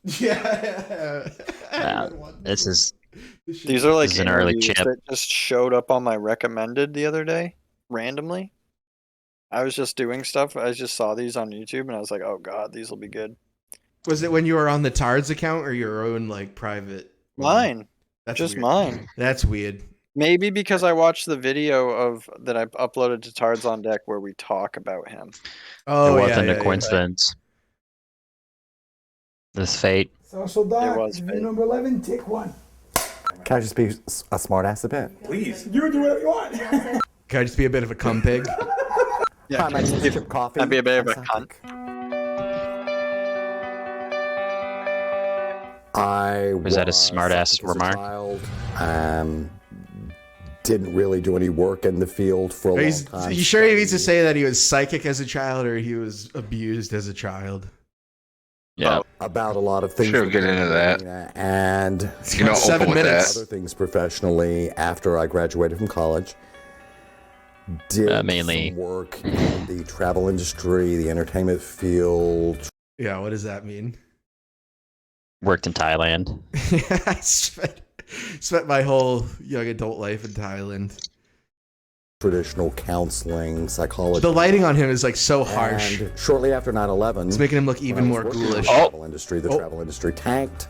Yeah. This is These are like an early interviews chip. that just showed up on my recommended the other day, randomly. I was just doing stuff. I just saw these on YouTube, and I was like, "Oh God, these will be good." Was it when you were on the TARDS account or your own like private? Mine, That's just weird. mine. That's weird. Maybe because I watched the video of that I uploaded to Tards on Deck where we talk about him. Oh, it yeah, wasn't yeah, a yeah. coincidence. This fate. So Doc, was review fake. number 11, take one. Can I just be a smart ass a bit? Please. You do whatever you want. Can I just be a bit of a cum pig? Yeah, Hi, my name is Chip Coffey. I'd be a bit of a I'm cunt. psychic. I Was that a smart-ass psychic as a remark? child. Didn't really do any work in the field for a long time. You sure he needs to say that he was psychic as a child or he was abused as a child? Yeah. About a lot of things. Sure, get into that. And You know, 7 open with minutes. other things professionally after I graduated from college. Did Mainly. some work in the travel industry, the entertainment field. Yeah, what does that mean? Worked in Thailand. I spent my whole young adult life in Thailand. Traditional counseling, psychology. The lighting on him is like so harsh. And shortly after 9/11, It's making him look even more ghoulish. The travel industry tanked.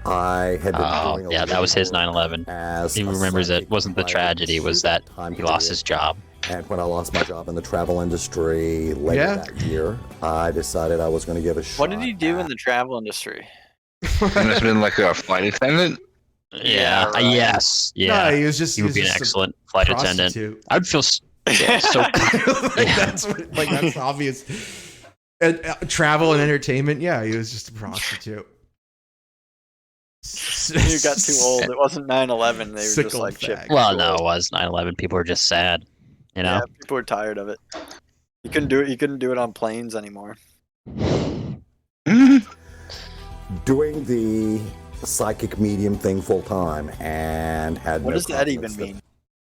I had been doing a Yeah, that was his little 9/11. as He a remembers it psychic wasn't the private tragedy, it was that time he lost period. his job. And when I lost my job in the travel industry later Yeah. that year, I decided I was going to give a shot. What did he do in at the travel industry? He must have been like a flight attendant. Yeah. right. Yes. Yeah. No, he was just he would be an just a excellent flight attendant. prostitute. I'd feel so. like, that's obvious. And, travel and entertainment, yeah, he was just a prostitute. You got too old. It wasn't 9/11. They were just Sickle like Chip. fag. Well, no, it was 9/11. People were just sad. You know. Yeah, people were tired of it. You couldn't do it. You couldn't do it on planes anymore. doing the psychic medium thing full time and had What no does that even confidence mean?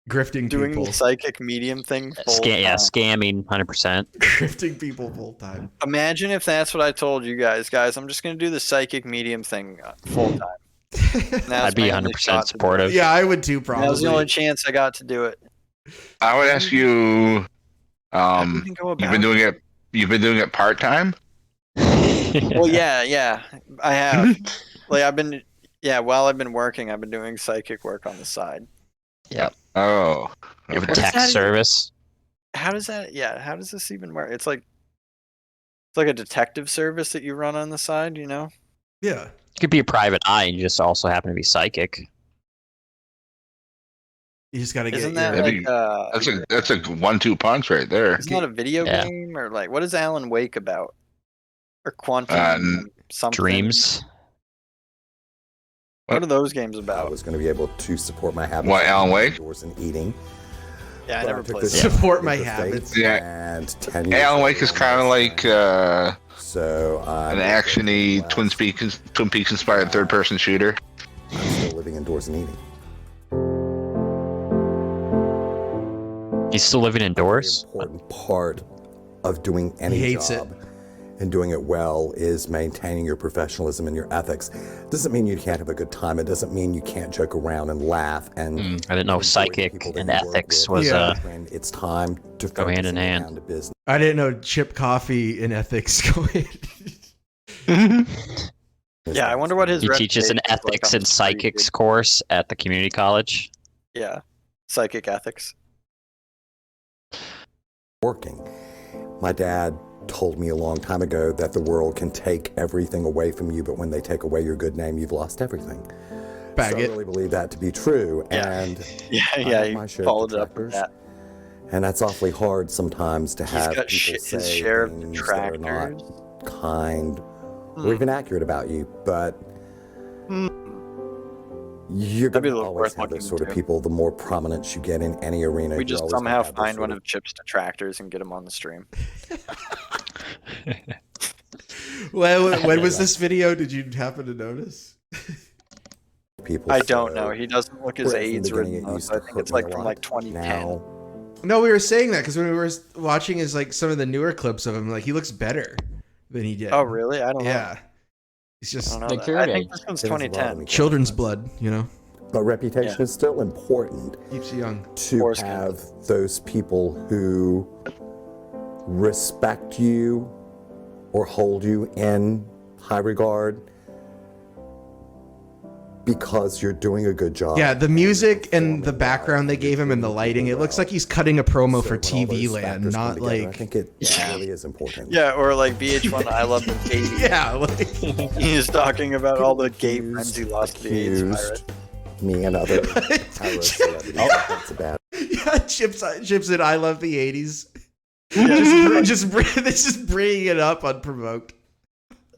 Grifting Doing people. the psychic medium thing. Full Yeah, time. scamming 100%. Grifting people full time. Imagine if that's what I told you guys. Guys, I'm just gonna do the psychic medium thing full time. I'd be 100% supportive. Yeah, I would too, That was the only probably. chance I got to do it. I would ask you. How do you even go You've about been doing it. You've been doing it part time. Well, yeah, I have. Like I've been, while I've been working, I've been doing psychic work on the side. Yep. Oh. You have a okay. does that text even- service. How does that? Yeah, how does this even work? It's like a detective service that you run on the side. You know? Yeah. You could be a private eye and you just also happen to be psychic. You just gotta get Isn't that your- like That's a 1-2 punch right there. Isn't that a video Yeah. game or like what is Alan Wake about? Or quantum something? Dreams. What are those games I about? was going to be able to support my habits. What, Alan Wake? Indoors and eating. Yeah, I But never took played this that. Support my leap of habits. faith, Yeah. And 10 years Alan Wake later, is kind of like so an actiony Twin Peaks inspired third person shooter. I'm still living indoors and eating. He's still living indoors. A very important part of doing any He hates job and doing it well is maintaining your professionalism and your ethics. Doesn't mean you can't have a good time. It doesn't mean you can't joke around and laugh and. I didn't know enjoy the psychic people that and you work ethics with. was Yeah. When it's time to Go hand focus in and get hand. down to business. I didn't know Chip Coffey and ethics going. Yeah, I wonder what his He teaches an reputation is like ethics on and the street, psychics dude. course at the community college. Yeah, psychic ethics. Working. My dad told me a long time ago that the world can take everything away from you, but when they take away your good name, you've lost everything. Bag So I it. really believe that to be true. Yeah. And Yeah, I yeah, have he my share of followed it up with detractors. that. And that's awfully hard sometimes to He's have got people his say share of things that are detractors. not kind or even accurate about you, but you're That'd be going a to little always worth have those looking sort of into. people. The more prominence you get in any arena, We you're just always gonna somehow have those find sort one of of Chip's detractors and get him on the stream. When was this video? Did you happen to notice? people. I don't So, know. He doesn't look as whereas in the AIDS beginning ridden it though, used so I to think hurt it's me like a from lot. like 2010. Now, No, we were saying that because when we were watching his like some of the newer clips of him, like he looks better than he did. Oh, really? I don't know. Yeah. It's I just don't know. The That. Cure I think Age. this one's There's a lot of 2010. children's blood, you know? But reputation is still important Keeps you young. to Foreskin. have those people who respect you or hold you in high regard because you're doing a good job. Yeah, the music and the background they gave him and the lighting, it looks like he's cutting a promo for So when all TV those Land, factors come not together, I like... think it really is important. Yeah, or like VH1 I Love the 80s. Yeah, like... He's talking about all the gay Accused- friends he lost to the AIDS virus. me and other hetero celebrities. That's bad. Yeah, Chips and I love the 80s. Just bringing it up unprovoked.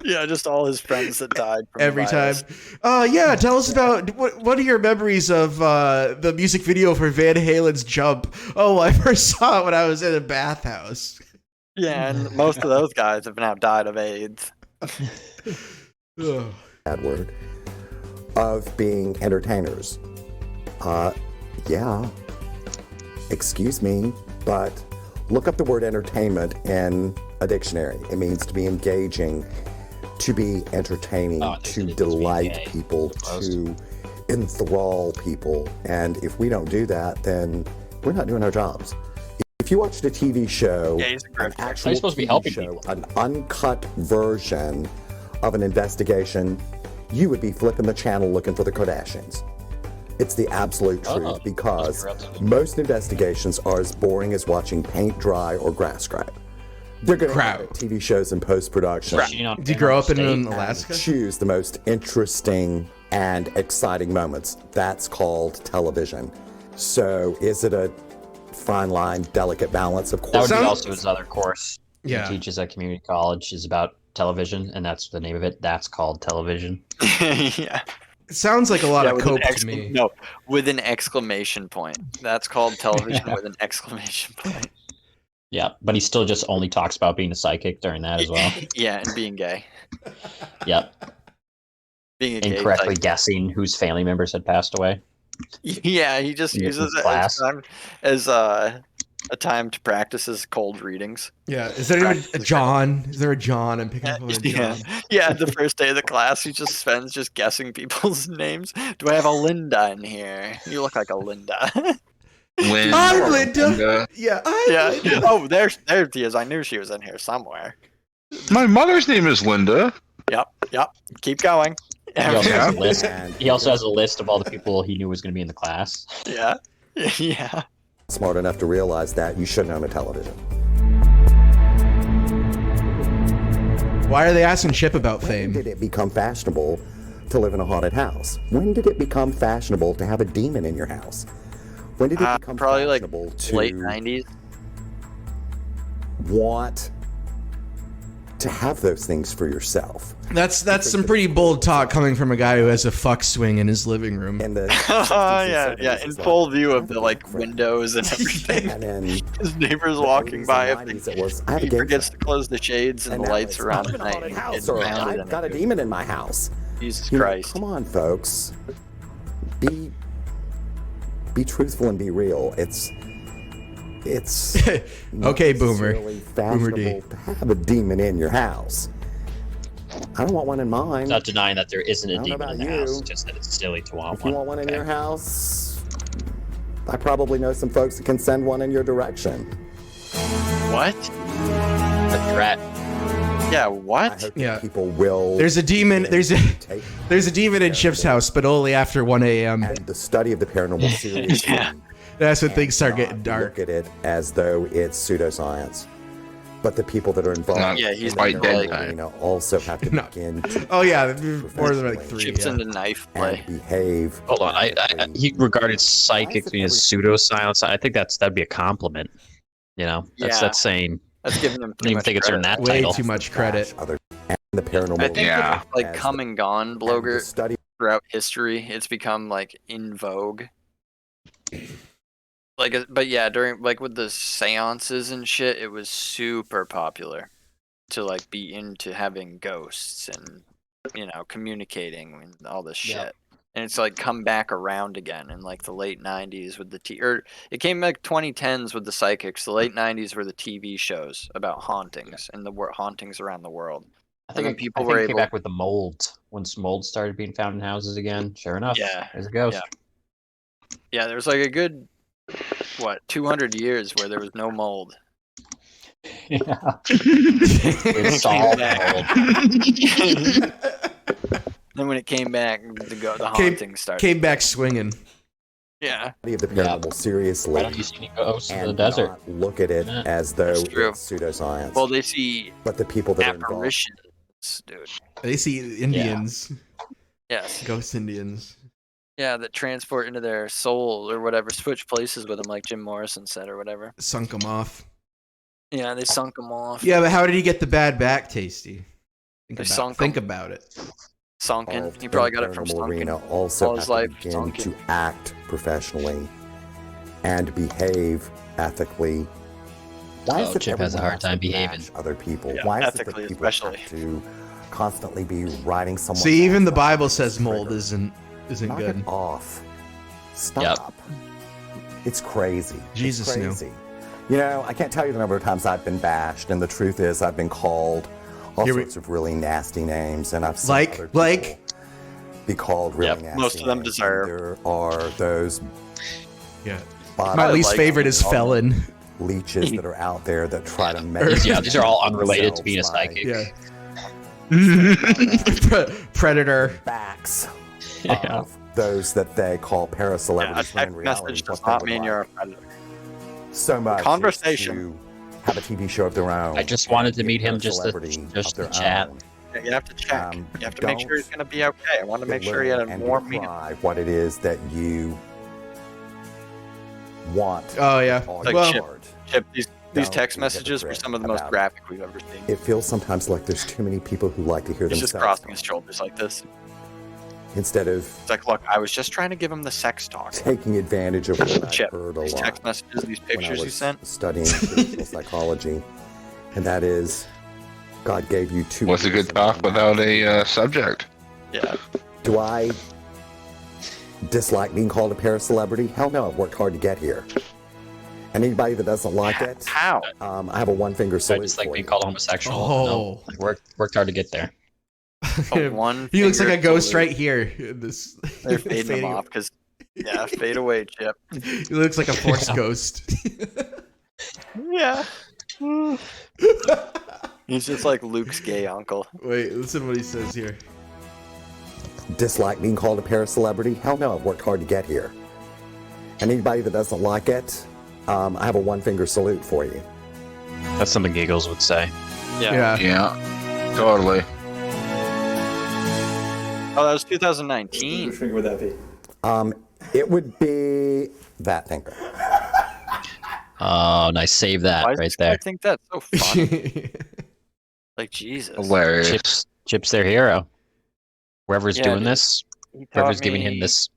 Yeah, just all his friends that died from Every the time. virus. Yeah, tell us about what are your memories of the music video for Van Halen's Jump? Oh, I first saw it when I was in a bathhouse. Yeah, and most of those guys have now died of AIDS. Ugh. Bad word. Of being entertainers. Yeah. Excuse me, but look up the word entertainment in a dictionary. It means to be engaging, to be entertaining, to delight people, to enthrall people. And if we don't do that, then we're not doing our jobs. If you watched a TV show, Yeah, he's a an grifter. actual You're supposed to be TV helping show, people. an uncut version of an investigation, you would be flipping the channel looking for the Kardashians. It's the absolute truth because most investigations are as boring as watching paint dry or grass grow. They're going to edit TV shows in post-production Did you grow up in and Alaska? choose the most interesting and exciting moments. That's called television. So is it a fine line, delicate balance? Of That course. would be Some- also his other course. Yeah. He teaches at community college is about television, and that's the name of it. That's called television. Yeah. It sounds like a lot of with an coke to me. No, with an exclamation point. That's called television with an exclamation point. Yeah, but he still just only talks about being a psychic during that as well. Yeah, and being gay. Yep. Being a gay Incorrectly psychic. guessing whose family members had passed away. Yeah, he just In uses it class. as a time to practice his cold readings. Yeah. Is there anyone, a John? Is there a John? I'm picking up on a Yeah, John. yeah. The first day of the class, he just spends just guessing people's names. Do I have a Linda in here? You look like a Linda. When I'm Linda. Yeah. Yeah. Linda. Oh, there she is. I knew she was in here somewhere. my mother's name is Linda. Yep. Keep going. He also, Yeah. has a list. And He also has a list of all the people he knew was going to be in the class. Yeah. Yeah. smart enough to realize that you shouldn't own a television. Why are they asking Chip about When fame? did it become fashionable to live in a haunted house? When did it become fashionable to have a demon in your house? When did it become Probably like fashionable to late 90s. want to have those things for yourself? That's some pretty bold talk coming from a guy who has a fuck swing in his living room. In the Yeah. In full view of the like windows and everything. And then His neighbors walking by. If it was, I have a he game forgets set. to close the shades and the now lights it's, are on I'm at in a night. haunted and house, it's or pounded I've in got a it. demon in my house. Jesus You know, Christ. come on, folks. Be truthful and be real. It's not Okay, Boomer. necessarily Boomer D. fashionable to have a demon in your house. I don't want one in mine. Not denying that there isn't I a don't know demon in the about house, you. just that it's silly to want If you one. want one in Okay. your house, I probably know some folks that can send one in your direction. What? A threat. Yeah, I what? hope that Yeah. people will. There's a demon. There's a take demon in Chip's house, but only after 1 a.m. and the study of the paranormal seriously. Yeah. That's when and things start not getting dark. Look at it as though it's pseudoscience. But the people that are involved Not Yeah, he's in quite the dead paranormal time. arena also have to No. begin to Oh yeah, more than like 3. Chips Yeah. into knife play. and behave. Hold on. He regarded psychics being as pseudoscience. I think that'd be a compliment. You know, Yeah. that's saying. That's giving him I too don't even much think it's earned credit. that Way title. too much credit. Other and the paranormal. I think Yeah. with, like as come the- and gone and the blogger study throughout history, it's become like in vogue. Like, but yeah, during like with the seances and shit, it was super popular to like be into having ghosts and communicating and all this shit. Yeah. and it's like come back around again in like the late 90s with or it came like 2010s with the psychics. The late 90s were the TV shows about hauntings and the hauntings around the world. I think when it, people I were think it came able- back with the mold. Once mold started being found in houses again, sure enough, there's a ghost. Yeah, there was like a good 200 years where there was no mold. Yeah. It's solved mold. Then when it came back, the haunting started. Came back swinging. Yeah. Of the paranormal seriously. Why don't you see any ghosts in the and desert? not look at it Yeah. as though That's true. it's pseudoscience. Well, they see but the people that are involved. apparitions, dude. They see Indians. Yes. Ghost Indians. Yeah, that transport into their soul or whatever, switch places with them, like Jim Morrison said or whatever. Sunk them off. Yeah, they sunk them off. Yeah, but how did he get the bad back, Tasty? Think him. about it. Sunken. He probably got it from paranormal Sunken. arena also All have his to life begin sunken. to act professionally and behave ethically. Why is it Chip has a everyone hard time to behaving. match other people? Yeah, Why is it that ethically people especially. have to constantly be writing someone? See, even the else Bible else's says mold trigger? isn't Knock good. it off. Stop. It's crazy. Jesus it's knew. crazy. You know, I can't tell you the number of times I've been bashed, and the truth is I've been called all Here we- sorts of really nasty names, and I've seen Like- other people like- be called really Yep. nasty Most of them names. deserve. There are those Yeah. bottom My least like favorite is all felon. leeches that are out there that try to make Yeah, these are all unrelated to being a themselves psychic. Yeah. Predator. backs Yeah. of those that they call Yeah, a para-celebrities when in text reality message does what they not would mean like you're a predator. so much is Conversation. to have a TV show of their own. I just wanted to be a meet him just to celebrity just of their to chat. own. Yeah, you have to check. Um, You have to make sure he's don't going to be okay. I want to make sure he had a belittle and warm meeting. decry what it is that you want. Oh yeah. all Like your Chip. heart. Chip, these Don't text be messages were hypocrite some of the most about it. graphic we've ever seen. It feels sometimes like there's too many people who like to hear He's just themselves crossing his shoulders like this. instead of It's like, look, I was just trying to give him the sex talk. taking advantage of what I've Chip, heard a these lot text messages, these when I pictures you was sent. studying spiritual psychology, and that is God gave you two. What's a ears good and talk one without mouth. a subject? Yeah. Do I dislike being called a para-celebrity? Hell no, I've worked hard to get here. And anybody that doesn't like it, How? I have a one-finger So salute just like for being you. called homosexual. Oh. No, like worked hard to get there. One He looks like a finger ghost salute. right here. This They're fading him off because, yeah, fade away, Chip. He looks like a force ghost. Yeah. He's just like Luke's gay uncle. Wait, listen what he says here. Dislike being called a para-celebrity? Hell no, I've worked hard to get here. And anybody that doesn't like it, I have a one-finger salute for you. That's something Giggles would say. Yeah. Yeah, totally. Oh, that was 2019. Which finger would that be? It would be that finger. Oh, nice. Save that Why does right this guy there. think that's so funny? Like, Jesus. Hilarious. Chip's their hero. Whoever's Yeah, doing dude. this, He taught whoever's giving him me- this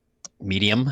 medium.